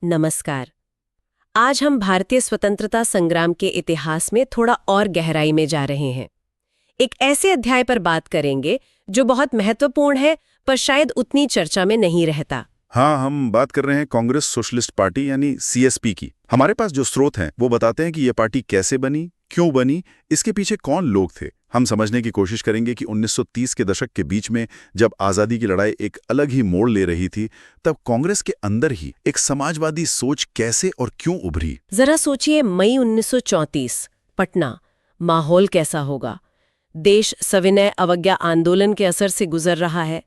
नमस्कार। आज हम भारतीय स्वतंत्रता संग्राम के इतिहास में थोड़ा और गहराई में जा रहे हैं। एक ऐसे अध्याय पर बात करेंगे जो बहुत महत्वपूर्ण है पर शायद उतनी चर्चा में नहीं रहता। हाँ, हम बात कर रहे हैं कांग्रेस सोशलिस्ट पार्टी यानी सीएसपी की। हमारे पास जो स्रोत हैं वो बताते हैं कि ये पार्टी कैसे बनी, क्यों बनी, इसके पीछे कौन लोग थे। हम समझने की कोशिश करेंगे कि 1930 के दशक के बीच में जब आज़ादी की लड़ाई एक अलग ही मोड़ ले रही थी, तब कांग्रेस के अंदर ही एक समाजवादी सोच कैसे और क्यों उभरी। जरा सोचिए, मई 1934, पटना। माहौल कैसा होगा? देश सविनय अवज्ञा आंदोलन के असर से गुजर रहा है।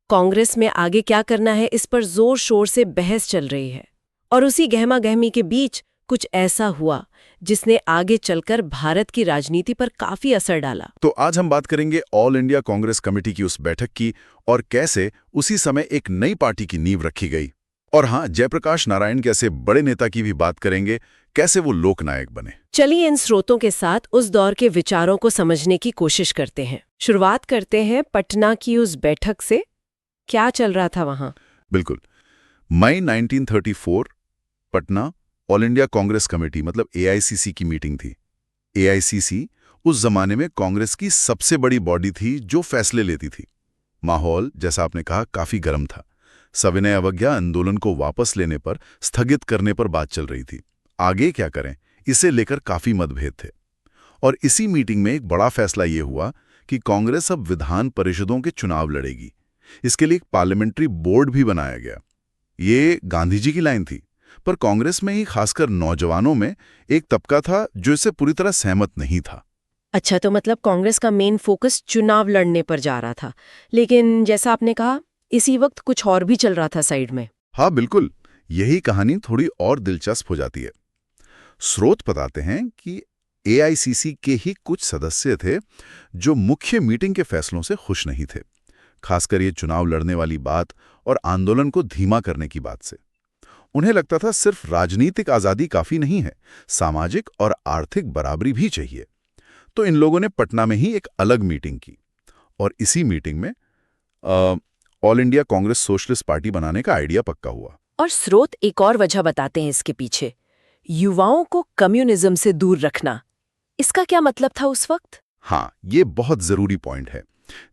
कांग्रेस में आगे क्या करना है, इस पर जोर शोर से बहस चल रही है। और उसी गहमा गहमी के बीच कुछ ऐसा हुआ जिसने आगे चलकर भारत की राजनीति पर काफी असर डाला। तो आज हम बात करेंगे ऑल इंडिया कांग्रेस कमेटी की उस बैठक की और कैसे उसी समय एक नई पार्टी की नींव रखी गई। और हाँ, जयप्रकाश नारायण जैसे बड़े नेता की भी बात करेंगे, कैसे वो लोकनायक बने। चलिए इन स्रोतों के साथ उस दौर के विचारों को समझने की कोशिश करते हैं। शुरुआत करते हैं पटना की उस बैठक से। क्या चल रहा था वहां? बिल्कुल। मई 1934 Patna all India Congress committee मतलब एआईसीसी की मीटिंग थी। एआईसीसी उस जमाने में कांग्रेस की सबसे बड़ी बॉडी थी जो फैसले लेती थी। माहौल, जैसा आपने कहा, काफी गर्म था। सविनय अवज्ञा आंदोलन को वापस लेने पर, स्थगित करने पर बात चल रही थी। आगे क्या करें, इसे लेकर काफी मतभेद थे। और इसी मीटिंग में एक बड़ा फैसला ये हुआ कि कांग्रेस अब विधान परिषदों के चुनाव लड़ेगी। इसके लिए एक पार्लियामेंट्री बोर्ड भी बनाया गया। ये गांधी जी की लाइन थी, पर कांग्रेस में ही खासकर नौजवानों में एक तबका था जो इससे पूरी तरह सहमत नहीं था। अच्छा, तो मतलब कांग्रेस का मेन फोकस चुनाव लड़ने पर जा रहा था। लेकिन जैसा आपने कहा, इसी वक्त कुछ और भी चल रहा था साइड में। हाँ बिल्कुल, यही कहानी थोड़ी और दिलचस्प हो जाती है। स्रोत बताते हैं कि एआईसीसी के ही कुछ सदस्य थे जो मुख्य मीटिंग के फैसलों से खुश नहीं थे, खासकर ये चुनाव लड़ने वाली बात और आंदोलन को धीमा करने की बात से। उन्हें लगता था सिर्फ राजनीतिक आजादी काफी नहीं है, सामाजिक और आर्थिक बराबरी भी चाहिए। तो इन लोगों ने पटना में ही एक अलग मीटिंग की और इसी मीटिंग में all India Congress socialist party बनाने का आइडिया पक्का हुआ। और स्रोत एक और वजह बताते हैं इसके पीछे, युवाओं को कम्युनिज्म से दूर रखना। इसका क्या मतलब था उस वक्त? हाँ, ये बहुत जरूरी पॉइंट है।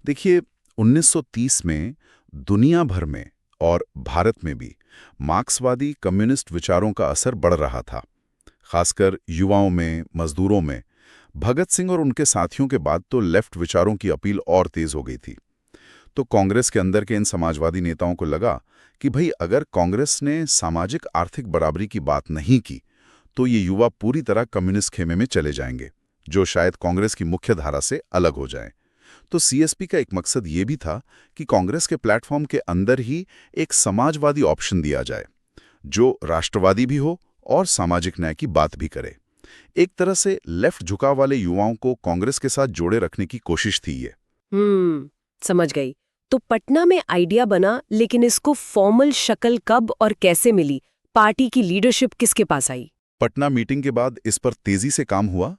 देखिए, 1930 में दुनिया भर में और भारत में भी मार्क्सवादी कम्युनिस्ट विचारों का असर बढ़ रहा था, खासकर युवाओं में, मजदूरों में। भगत सिंह और उनके साथियों के बाद तो लेफ्ट विचारों की अपील और तेज हो गई थी। तो कांग्रेस के अंदर के इन समाजवादी नेताओं को लगा कि भाई, अगर कांग्रेस ने सामाजिक आर्थिक बराबरी की बात नहीं की तो ये युवा पूरी तरह कम्युनिस्ट खेमे में चले जाएंगे, जो शायद कांग्रेस की मुख्य धारा से अलग हो जाएं। तो सीएसपी का एक मकसद ये भी था कि कांग्रेस के प्लेटफॉर्म के अंदर ही एक समाजवादी ऑप्शन दिया जाए, जो राष्ट्रवादी भी हो और सामाजिक न्याय की बात भी करे। एक तरह से लेफ्ट झुकाव वाले युवाओं को कांग्रेस के साथ जोड़े रखने की कोशिश थी ये। समझ गई। तो पटना में आइडिया बना, लेकिन इसको फॉर्मल शक्ल कब और कैसे मिली? पार्टी की लीडरशिप किसके पास आई? पटना मीटिंग के बाद इस पर तेजी से काम हुआ।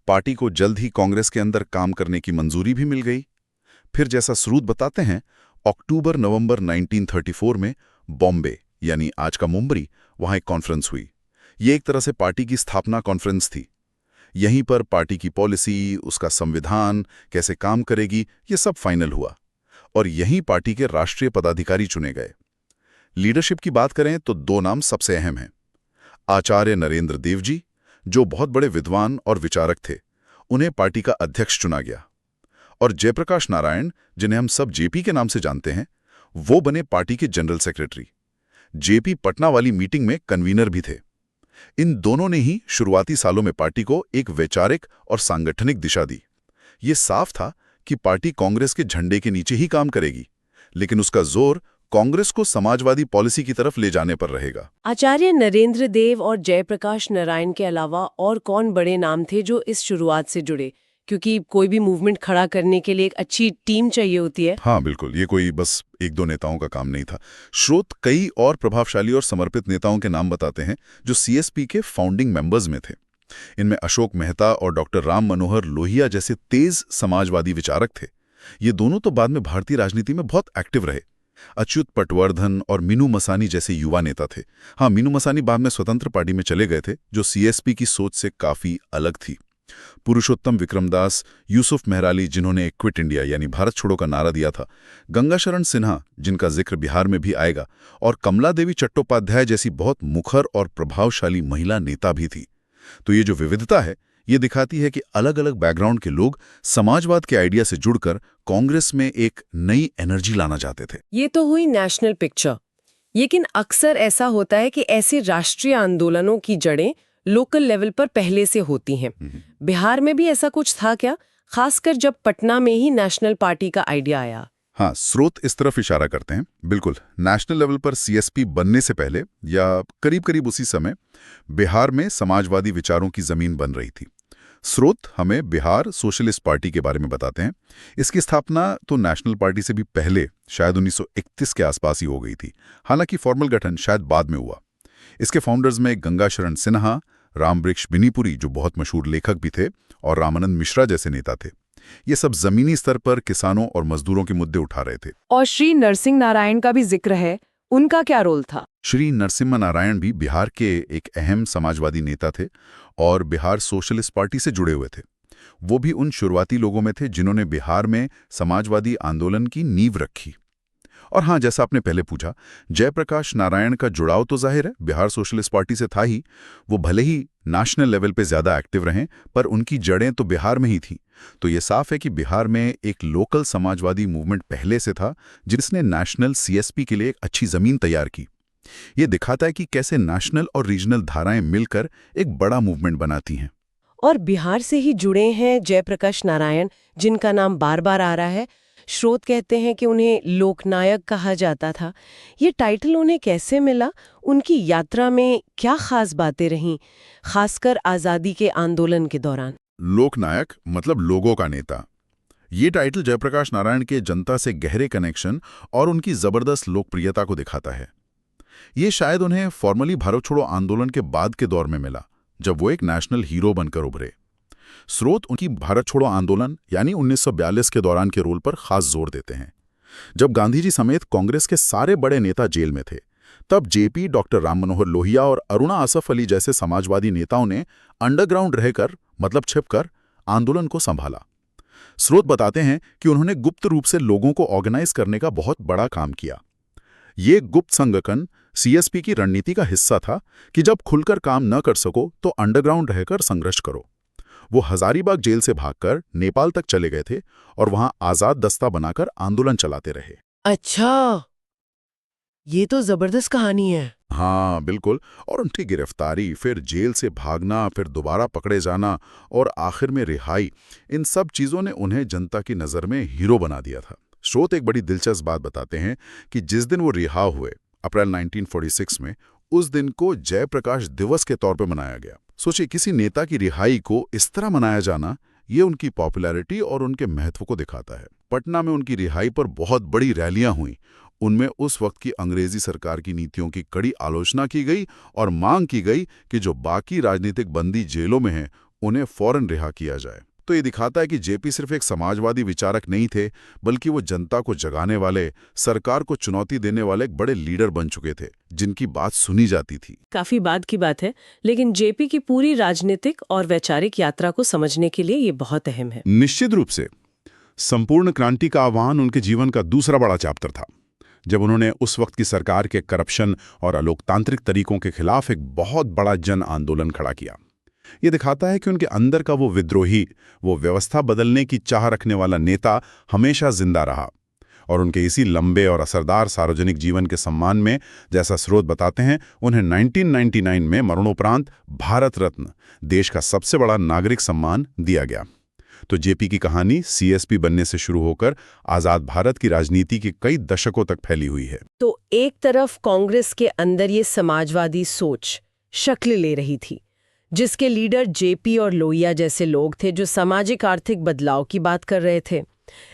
पार्टी को जल्द ही कांग्रेस के अंदर काम करने की मंजूरी भी मिल गई। फिर जैसा स्रोत बताते हैं, अक्टूबर-नवंबर 1934 में बॉम्बे यानी आज का मुंबई, वहां एक कॉन्फ्रेंस हुई। ये एक तरह से पार्टी की स्थापना कॉन्फ्रेंस थी। यहीं पर पार्टी की पॉलिसी, उसका संविधान कैसे काम करेगी, ये सब फाइनल हुआ और यहीं पार्टी के राष्ट्रीय पदाधिकारी चुने गए। लीडरशिप की बात करें तो दो नाम सबसे अहम हैं। आचार्य नरेंद्र देव जी, जो बहुत बड़े विद्वान और विचारक थे, उन्हें पार्टी का अध्यक्ष चुना गया। और जयप्रकाश नारायण, जिन्हें हम सब जेपी के नाम से जानते हैं, वो बने पार्टी के जनरल सेक्रेटरी। जेपी पटना वाली मीटिंग में कन्वीनर भी थे। इन दोनों ने ही शुरुआती सालों में पार्टी को एक वैचारिक और सांगठनिक दिशा दी। ये साफ था कि पार्टी कांग्रेस के झंडे के नीचे ही काम करेगी, लेकिन उसका जोर कांग्रेस को समाजवादी पॉलिसी की तरफ ले जाने पर रहेगा। आचार्य नरेंद्र देव और जयप्रकाश नारायण के अलावा और कौन बड़े नाम थे जो इस शुरुआत से जुड़े? क्योंकि कोई भी मूवमेंट खड़ा करने के लिए एक अच्छी टीम चाहिए होती है। हाँ बिल्कुल, ये कोई बस एक दो नेताओं का काम नहीं था। स्रोत कई और प्रभावशाली और समर्पित नेताओं के नाम बताते हैं जो सीएसपी के फाउंडिंग मेंबर्स में थे। इनमें अशोक मेहता और डॉक्टर राम मनोहर लोहिया जैसे तेज समाजवादी विचारक थे। ये दोनों तो बाद में भारतीय राजनीति में बहुत एक्टिव रहे। अच्युत पटवर्धन और मीनू मसानी जैसे युवा नेता थे। हाँ, मीनू मसानी बाद में स्वतंत्र पार्टी में चले गए थे, जो सीएसपी की सोच से काफी अलग थी। पुरुषोत्तम विक्रमदास, यूसुफ मेहराली, जिन्होंने क्विट इंडिया यानी भारत छोड़ो का नारा दिया था, गंगाशरण सिन्हा, जिनका जिक्र बिहार में भी आएगा, और कमला देवी चट्टोपाध्याय जैसी बहुत मुखर और प्रभावशाली महिला नेता भी थी। तो ये जो विविधता है, ये दिखाती है कि अलग अलग बैकग्राउंड के लोग समाजवाद के आइडिया से जुड़कर कांग्रेस में एक नई एनर्जी लाना चाहते थे। ये तो हुई नेशनल पिक्चर, लेकिन अक्सर ऐसा होता है कि ऐसे राष्ट्रीय आंदोलनों की जड़ें लोकल लेवल पर पहले से होती हैं। बिहार में भी ऐसा कुछ था क्या, खासकर जब पटना में ही नेशनल पार्टी का आइडिया आया? हाँ, स्रोत इस तरफ इशारा करते हैं। बिल्कुल, नेशनल लेवल पर सीएसपी बनने से पहले या करीब करीब उसी समय बिहार में समाजवादी विचारों की जमीन बन रही थी। स्रोत हमें बिहार सोशलिस्ट पार्टी के बारे में बताते हैं। इसकी स्थापना तो नेशनल पार्टी से भी पहले, शायद 1931 के आसपास ही हो गई थी। हालांकि फॉर्मल गठन शायद बाद में हुआ। इसके फाउंडर्स में गंगाशरण सिन्हा, रामवृक्ष बिनीपुरी, जो बहुत मशहूर लेखक भी थे, और रामानंद मिश्रा जैसे नेता थे। ये सब जमीनी स्तर पर किसानों और मजदूरों के मुद्दे उठा रहे थे। और श्री नरसिंह नारायण का भी जिक्र है, उनका क्या रोल था? श्री नरसिम्हा नारायण भी बिहार के एक अहम समाजवादी नेता थे और बिहार सोशलिस्ट पार्टी से जुड़े हुए थे। वो भी उन शुरुआती लोगों में थे जिन्होंने बिहार में समाजवादी आंदोलन की नींव रखी। और हाँ, जैसा आपने पहले पूछा, जयप्रकाश नारायण का जुड़ाव तो जाहिर है बिहार सोशलिस्ट पार्टी से था ही। वो भले ही नेशनल लेवल पे ज्यादा एक्टिव रहे, पर उनकी जड़ें तो बिहार में ही थीं। तो ये साफ है कि बिहार में एक लोकल समाजवादी मूवमेंट पहले से था, जिसने नेशनल सीएसपी के लिए एक अच्छी जमीन तैयार की। ये दिखाता है कि कैसे नेशनल और रीजनल धाराएं मिलकर एक बड़ा मूवमेंट बनाती हैं। और बिहार से ही जुड़े हैं जयप्रकाश नारायण, जिनका नाम बार बार आ रहा है। स्रोत कहते हैं कि उन्हें लोकनायक कहा जाता था। ये टाइटल उन्हें कैसे मिला? उनकी यात्रा में क्या खास बातें रहीं, खासकर आज़ादी के आंदोलन के दौरान? लोकनायक मतलब लोगों का नेता। ये टाइटल जयप्रकाश नारायण के जनता से गहरे कनेक्शन और उनकी जबरदस्त लोकप्रियता को दिखाता है। ये शायद उन्हें फॉर्मली भारत छोड़ो आंदोलन के बाद के दौर में मिला, जब वो एक नेशनल हीरो बनकर उभरे। स्रोत उनकी भारत छोड़ो आंदोलन यानी 1942 के दौरान के रोल पर खास जोर देते हैं। जब गांधी जी समेत कांग्रेस के सारे बड़े नेता जेल में थे, तब जेपी, डॉक्टर राम मनोहर लोहिया और अरुणा आसफ अली जैसे समाजवादी नेताओं ने अंडरग्राउंड रहकर, मतलब छिपकर, आंदोलन को संभाला। स्रोत बताते हैं कि उन्होंने गुप्त रूप से लोगों को ऑर्गेनाइज करने का बहुत बड़ा काम किया। ये गुप्त संगठन सीएसपी की रणनीति का हिस्सा था कि जब खुलकर काम न कर सको तो अंडरग्राउंड रहकर संघर्ष करो। वो हजारीबाग जेल से भागकर नेपाल तक चले गए थे और वहां आजाद दस्ता बनाकर आंदोलन चलाते रहे। अच्छा, ये तो जबरदस्त कहानी है। हाँ बिल्कुल। और उनकी गिरफ्तारी, फिर जेल से भागना, फिर दोबारा पकड़े जाना और आखिर में रिहाई, इन सब चीजों ने उन्हें जनता की नजर में हीरो बना दिया था। स्रोत एक बड़ी दिलचस्प बात बताते हैं कि जिस दिन वो रिहा हुए, अप्रैल 1946 में, उस दिन को जयप्रकाश दिवस के तौर पर मनाया गया। सोचिए, किसी नेता की रिहाई को इस तरह मनाया जाना, ये उनकी पॉपुलैरिटी और उनके महत्व को दिखाता है। पटना में उनकी रिहाई पर बहुत बड़ी रैलियां हुई। उनमें उस वक्त की अंग्रेजी सरकार की नीतियों की कड़ी आलोचना की गई और मांग की गई कि जो बाकी राजनीतिक बंदी जेलों में हैं, उन्हें फौरन रिहा किया जाए। तो ये दिखाता है कि जेपी सिर्फ एक समाजवादी विचारक नहीं थे, बल्कि वो जनता को जगाने वाले, सरकार को चुनौती देने वाले एक बड़े लीडर बन चुके थे, जिनकी बात सुनी जाती थी। काफी बाद की बात है, लेकिन जेपी की पूरी राजनीतिक और वैचारिक यात्रा को समझने के लिए ये बहुत अहम है। निश्चित रूप से संपूर्ण क्रांति का आह्वान उनके जीवन का दूसरा बड़ा चैप्टर था, जब उन्होंने उस वक्त की सरकार के करप्शन और अलोकतांत्रिक तरीकों के खिलाफ एक बहुत बड़ा जन आंदोलन खड़ा किया। ये दिखाता है कि उनके अंदर का वो विद्रोही, वो व्यवस्था बदलने की चाह रखने वाला नेता हमेशा जिंदा रहा। और उनके इसी लंबे और असरदार सार्वजनिक जीवन के सम्मान में, जैसा स्रोत बताते हैं, उन्हें 1999 में मरणोपरांत भारत रत्न, देश का सबसे बड़ा नागरिक सम्मान, दिया गया। तो जेपी की कहानी सीएसपी बनने से शुरू होकर आजाद भारत की राजनीति के कई दशकों तक फैली हुई है। तो एक तरफ कांग्रेस के अंदर ये समाजवादी सोच शक्ल ले रही थी, जिसके लीडर जेपी और लोहिया जैसे लोग थे, जो सामाजिक आर्थिक बदलाव की बात कर रहे थे।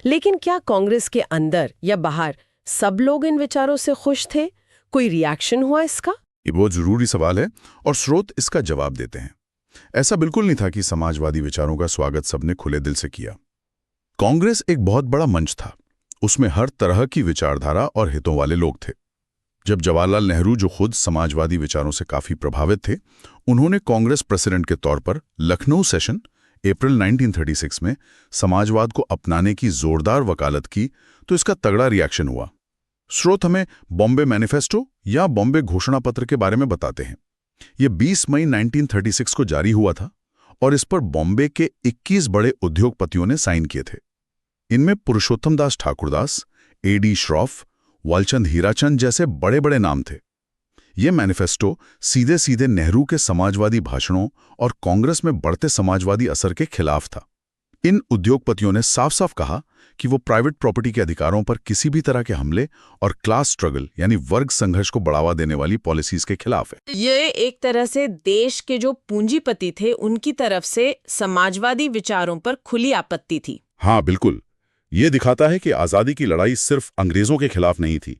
लेकिन क्या कांग्रेस के अंदर या बाहर सब लोग इन विचारों से खुश थे? कोई रिएक्शन हुआ इसका? ये बहुत जरूरी सवाल है और स्रोत इसका जवाब देते हैं। ऐसा बिल्कुल नहीं था कि समाजवादी विचारों का स्वागत सबने खुले दिल से किया। कांग्रेस एक बहुत बड़ा मंच था। उसमें हर तरह की विचारधारा और हितों वाले लोग थे। जब जवाहरलाल नेहरू, जो खुद समाजवादी विचारों से काफी प्रभावित थे, उन्होंने कांग्रेस प्रेसिडेंट के तौर पर लखनऊ सेशन अप्रैल 1936 में समाजवाद को अपनाने की जोरदार वकालत की, तो इसका तगड़ा रिएक्शन हुआ। स्रोत हमें बॉम्बे मैनिफेस्टो या बॉम्बे घोषणा पत्र के बारे में बताते हैं। ये 20 मई 1936 को जारी हुआ था और इस पर बॉम्बे के 21 बड़े उद्योगपतियों ने साइन किए थे। इनमें पुरुषोत्तम दास ठाकुरदास, A.D. श्रॉफ, वालचंद हीराचंद जैसे बड़े बड़े नाम थे। ये मैनिफेस्टो सीधे सीधे नेहरू के समाजवादी भाषणों और कांग्रेस में बढ़ते समाजवादी असर के खिलाफ था। इन उद्योगपतियों ने साफ साफ कहा कि वो प्राइवेट प्रॉपर्टी के अधिकारों पर किसी भी तरह के हमले और क्लास स्ट्रगल यानी वर्ग संघर्ष को बढ़ावा देने वाली पॉलिसीज के खिलाफ है। ये एक तरह से देश के जो पूंजीपति थे उनकी तरफ से समाजवादी विचारों पर खुली आपत्ति थी। हाँ बिल्कुल, ये दिखाता है कि आज़ादी की लड़ाई सिर्फ अंग्रेजों के खिलाफ नहीं थी,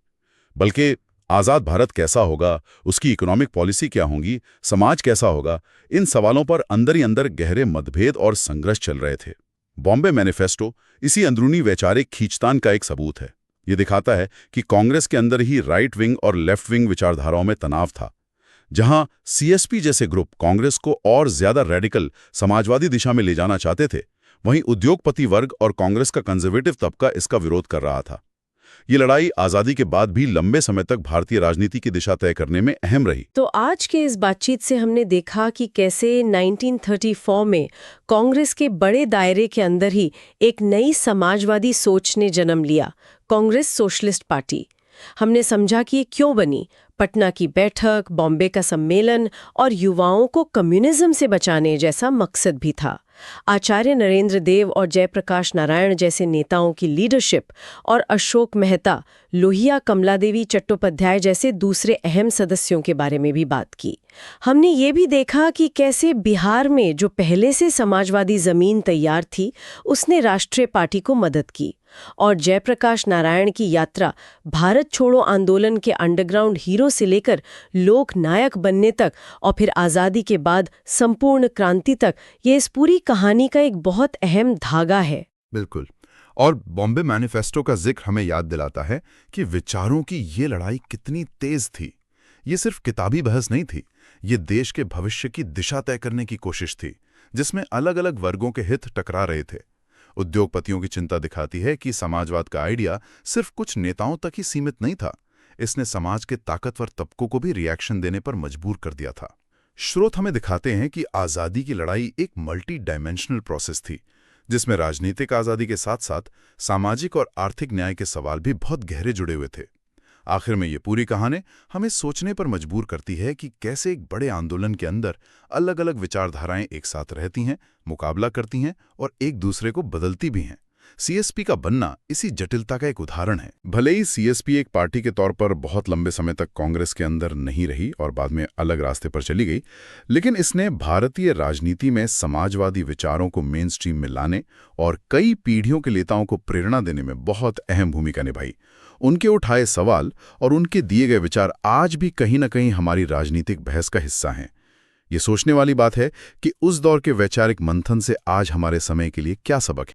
बल्कि आज़ाद भारत कैसा होगा, उसकी इकोनॉमिक पॉलिसी क्या होगी, समाज कैसा होगा, इन सवालों पर अंदर ही अंदर गहरे मतभेद और संघर्ष चल रहे थे। बॉम्बे मैनिफेस्टो इसी अंदरूनी वैचारिक खींचतान का एक सबूत है। ये दिखाता है कि कांग्रेस के अंदर ही राइट विंग और लेफ्ट विंग विचारधाराओं में तनाव था। जहां CSP जैसे ग्रुप कांग्रेस को और ज्यादा रेडिकल समाजवादी दिशा में ले जाना चाहते थे, वहीं उद्योगपति वर्ग और कांग्रेस का कंजर्वेटिव तबका इसका विरोध कर रहा था। ये लड़ाई आजादी के बाद भी लंबे समय तक भारतीय राजनीति की दिशा तय करने में अहम रही। तो आज के इस बातचीत से हमने देखा कि कैसे 1934 में कांग्रेस के बड़े दायरे के अंदर ही एक नई समाजवादी सोच ने जन्म लिया, कांग्रेस सोशलिस्ट पार्टी। हमने समझा कि ये क्यों बनी, पटना की बैठक, बॉम्बे का सम्मेलन और युवाओं को कम्युनिज्म से बचाने जैसा मकसद भी था। आचार्य नरेंद्र देव और जयप्रकाश नारायण जैसे नेताओं की लीडरशिप और अशोक मेहता, लोहिया कमलादेवी चट्टोपाध्याय जैसे दूसरे अहम सदस्यों के बारे में भी बात की। हमने ये भी देखा कि कैसे बिहार में जो पहले से समाजवादी जमीन तैयार थी, उसने राष्ट्रीय पार्टी को मदद की, और जयप्रकाश नारायण की यात्रा भारत छोड़ो आंदोलन के अंडरग्राउंड हीरो से लेकर लोक नायक बनने तक और फिर आज़ादी के बाद संपूर्ण क्रांति तक, ये इस पूरी कहानी का एक बहुत अहम धागा है। बिल्कुल। और बॉम्बे मैनिफेस्टो का जिक्र हमें याद दिलाता है कि विचारों की ये लड़ाई कितनी तेज थी। ये सिर्फ किताबी बहस नहीं थी, ये देश के भविष्य की दिशा तय करने की कोशिश थी, जिसमें अलग अलग वर्गों के हित टकरा रहे थे। उद्योगपतियों की चिंता दिखाती है कि समाजवाद का आइडिया सिर्फ कुछ नेताओं तक ही सीमित नहीं था, इसने समाज के ताकतवर तबकों को भी रिएक्शन देने पर मजबूर कर दिया था। स्रोत हमें दिखाते हैं कि आज़ादी की लड़ाई एक मल्टी डायमेंशनल प्रोसेस थी, जिसमें राजनीतिक आज़ादी के साथ साथ सामाजिक और आर्थिक न्याय के सवाल भी बहुत गहरे जुड़े हुए थे। आखिर में ये पूरी कहानी हमें सोचने पर मजबूर करती है कि कैसे एक बड़े आंदोलन के अंदर अलग अलग विचारधाराएं एक साथ रहती हैं, मुकाबला करती हैं और एक दूसरे को बदलती भी हैं। CSP का बनना इसी जटिलता का एक उदाहरण है। भले ही CSP एक पार्टी के तौर पर बहुत लंबे समय तक कांग्रेस के अंदर नहीं रही और बाद में अलग रास्ते पर चली गई, लेकिन इसने भारतीय राजनीति में समाजवादी विचारों को मेन स्ट्रीम में लाने और कई पीढ़ियों के नेताओं को प्रेरणा देने में बहुत अहम भूमिका निभाई। उनके उठाए सवाल और उनके दिए गए विचार आज भी कहीं न कहीं हमारी राजनीतिक बहस का हिस्सा हैं। ये सोचने वाली बात है कि उस दौर के वैचारिक मंथन से आज हमारे समय के लिए क्या सबक है।